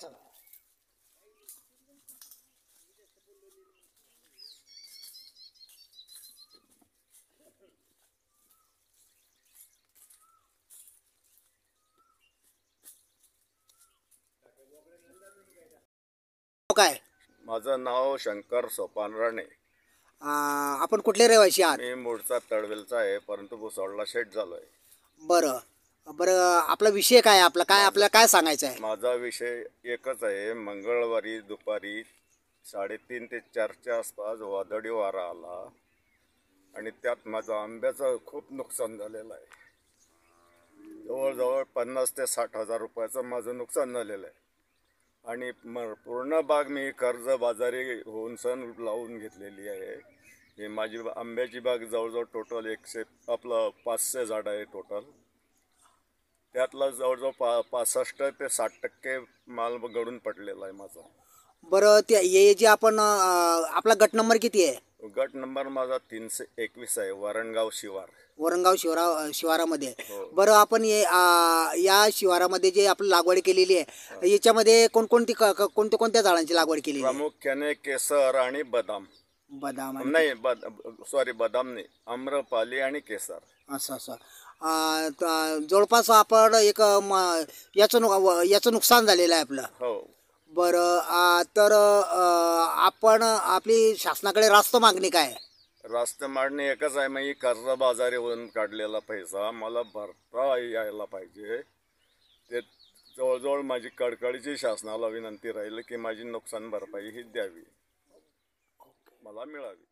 चला. काय माझं नाव शंकर सोपान राणे. आपण कुठले रहिवासी आहात? मी मूळचा तळवेलचा आहे, परंतु भुसावळला शेट झालोय. बरं बरं, आपला विषय काय, आपल्याला काय सांगायचं आहे? माझा विषय एकच आहे. मंगळवारी दुपारी 3:30 ते 4च्या आसपास वादळी वारा आला आणि त्यात माझं आंब्याचं खूप नुकसान झालेलं आहे. जवळजवळ 50 ते 60 हजार रुपयाचं माझं नुकसान झालेलं आहे. आणि पूर्ण बाग मी कर्जबाजारी होऊन सण लावून घेतलेली आहे. ही माझी आंब्याची बाग जवळजवळ टोटल 500 झाड आहे टोटल. त्यातला जवळजवळ 65 ते 60% माल गळून पडलेला आहे माझा. बरं, ते हे जे आपण आपला गट नंबर किती आहे? गट नंबर माझा 321 आहे, वरणगाव शिवार. वरणगाव शिवारामध्ये. हो. बरं, आपण या शिवारामध्ये जे आपण लागवड केलेली आहे, याच्यामध्ये कोणत्या झाडांची लागवड केलेली आहे? प्रामुख्याने केसर आणि बदाम. बदाम नाही, बदाम नाही, आम्रपाली आणि केसर. असं असं. जवळपास आपण याचं नुकसान झालेलं आहे आपलं. हो. बरं, तर आपण आपली शासनाकडे रास्त मागणी काय आहे? रास्त मागणी एकच आहे, मी कर्जबाजारी होऊन काढलेला पैसा मला भरता यायला पाहिजे. ते जवळजवळ माझी कळकळीची शासनाला विनंती राहील की माझी नुकसान भरपाई ही द्यावी, मला मिळावी.